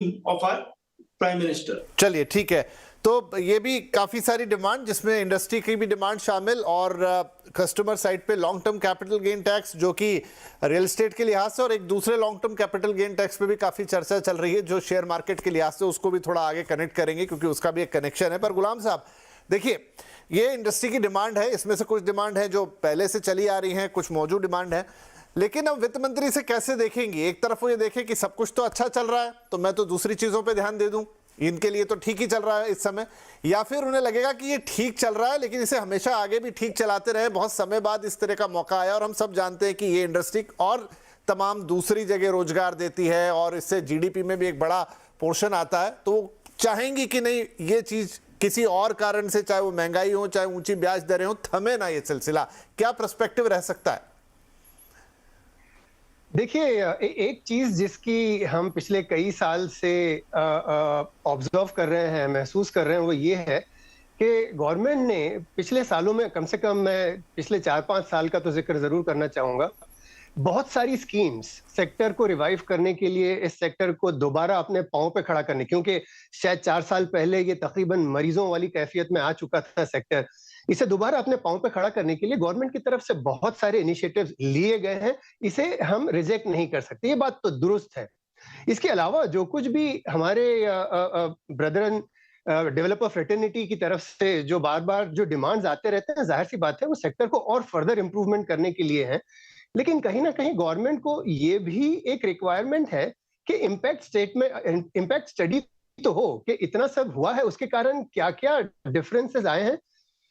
of our Prime Minister. चलिए ठीक है, तो ये भी काफी सारी डिमांड जिसमें इंडस्ट्री की भी डिमांड शामिल और कस्टमर साइड पे long term capital gain tax जो कि रियल एस्टेट के लिहाज से और एक दूसरे long term capital gain tax पे भी काफी चर्चा चल रही है जो शेयर मार्केट के लिहाज से, उसको भी थोड़ा आगे कनेक्ट करेंगे क्योंकि उसका भी एक कनेक्शन है। पर गुलाम साहब देखिए, ये इंडस्ट्री की डिमांड है, इसमें से कुछ डिमांड है जो पहले से चली आ रही है, कुछ मौजूद डिमांड है, लेकिन अब वित्त मंत्री से कैसे देखेंगी? एक तरफ वो ये देखें कि सब कुछ तो अच्छा चल रहा है तो मैं तो दूसरी चीजों पे ध्यान दे दूं, इनके लिए तो ठीक ही चल रहा है इस समय, या फिर उन्हें लगेगा कि ये ठीक चल रहा है लेकिन इसे हमेशा आगे भी ठीक चलाते रहे, बहुत समय बाद इस तरह का मौका आया और हम सब जानते हैं कि ये इंडस्ट्री और तमाम दूसरी जगह रोजगार देती है और इससे जीडीपी में भी एक बड़ा पोर्शन आता है, तो चाहेंगी कि नहीं ये चीज किसी और कारण से, चाहे वो महंगाई हो चाहे ऊंची ब्याज दरें हो, थमे ना ये सिलसिला? क्या पर्सपेक्टिव रह सकता है? देखिए, एक चीज जिसकी हम पिछले कई साल से ऑब्जर्व कर रहे हैं, महसूस कर रहे हैं, वो ये है कि गवर्नमेंट ने पिछले सालों में, कम से कम मैं पिछले 4-5 साल का तो जिक्र जरूर करना चाहूंगा, बहुत सारी स्कीम्स सेक्टर को रिवाइव करने के लिए, इस सेक्टर को दोबारा अपने पांव पे खड़ा करने, क्योंकि शायद 4 साल पहले ये तकरीबन मरीजों वाली कैफियत में आ चुका था सेक्टर, इसे दोबारा अपने पांव पे खड़ा करने के लिए गवर्नमेंट की तरफ से बहुत सारे इनिशिएटिव्स लिए गए हैं, इसे हम रिजेक्ट नहीं कर सकते, ये बात तो दुरुस्त है। इसके अलावा जो कुछ भी हमारे ब्रदरन डेवलपर फ्रेटर्निटी की तरफ से जो बार बार जो डिमांड्स आते रहते हैं, जाहिर सी बात है वो सेक्टर को और फर्दर इंप्रूवमेंट करने के लिए है, लेकिन कहीं ना कहीं गवर्नमेंट को ये भी एक रिक्वायरमेंट है कि इम्पैक्ट स्टडी तो हो कि इतना सब हुआ है, उसके कारण क्या क्या डिफरेंसेस आए हैं,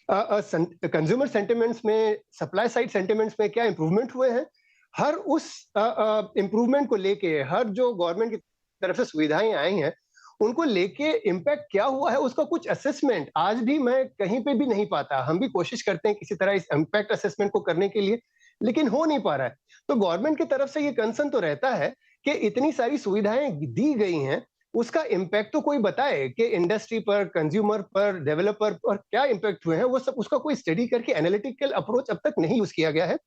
कंज्यूमर सेंटिमेंट्स में, सप्लाई साइड सेंटिमेंट्स में क्या इंप्रूवमेंट हुए हैं, हर उस इंप्रूवमेंट को लेके, हर जो गवर्नमेंट की तरफ से सुविधाएं आई हैं उनको लेके इम्पैक्ट क्या हुआ है, उसका कुछ असेसमेंट आज भी मैं कहीं पे भी नहीं पाता। हम भी कोशिश करते हैं किसी तरह इस इम्पैक्ट असेसमेंट को करने के लिए, लेकिन हो नहीं पा रहा है। तो गवर्नमेंट की तरफ से ये कंसर्न तो रहता है कि इतनी सारी सुविधाएं दी गई हैं, उसका इम्पैक्ट तो कोई बताए कि इंडस्ट्री पर, कंज्यूमर पर, डेवलपर पर क्या इम्पैक्ट हुए हैं, वो सब उसका कोई स्टडी करके एनालिटिकल अप्रोच अब तक नहीं यूज किया गया है।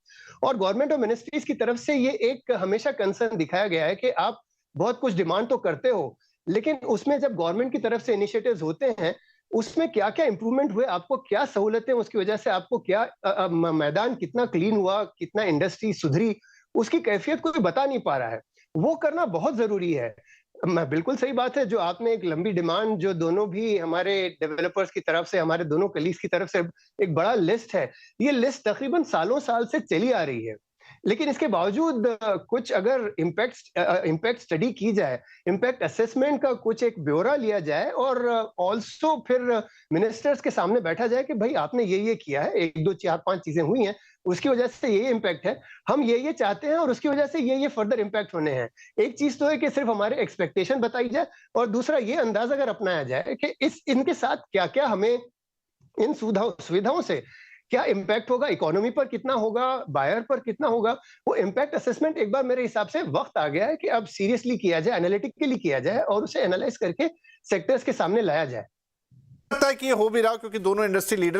और गवर्नमेंट और मिनिस्ट्रीज की तरफ से ये एक हमेशा कंसर्न दिखाया गया है कि आप बहुत कुछ डिमांड तो करते हो, लेकिन उसमें जब गवर्नमेंट की तरफ से इनिशिएटिव्स होते हैं, उसमें क्या क्या इंप्रूवमेंट हुए, आपको क्या सहूलतें, उसकी वजह से आपको क्या मैदान कितना क्लीन हुआ, कितना इंडस्ट्री सुधरी, उसकी कैफियत कोई बता नहीं पा रहा है। वो करना बहुत जरूरी है। बिल्कुल सही बात है जो आपने एक लंबी डिमांड, जो दोनों भी हमारे डेवलपर्स की तरफ से, हमारे दोनों कलीग्स की तरफ से एक बड़ा लिस्ट है, ये लिस्ट तकरीबन सालों साल से चली आ रही है, लेकिन इसके बावजूद कुछ अगर इम्पैक्ट स्टडी की जाए, इम्पैक्ट असेसमेंट का कुछ एक ब्यौरा लिया जाए और ऑल्सो फिर मिनिस्टर्स के सामने बैठा जाए कि भाई आपने ये किया है, 1 2 4 5 चीजें हुई हैं, उसकी वजह से ये इम्पैक्ट है, हम ये चाहते हैं और उसकी वजह से ये फर्दर इम्पैक्ट होने हैं। एक चीज तो है कि सिर्फ हमारे एक्सपेक्टेशन बताई जाए और दूसरा ये अंदाजा अगर अपनाया जाए कि इनके साथ क्या क्या हमें, इन सुविधाओं से क्या इम्पैक्ट होगा, इकोनॉमी पर कितना होगा, बायर पर कितना होगा, वो इम्पैक्ट असेसमेंट एक बार मेरे हिसाब से वक्त आ गया है कि अब सीरियसली किया जाए, एनालिटिकली किया जाए और उसे एनालाइज करके सेक्टर्स के सामने लाया जाए। लगता है कि ये हो भी रहा क्योंकि दोनों इंडस्ट्री लीडर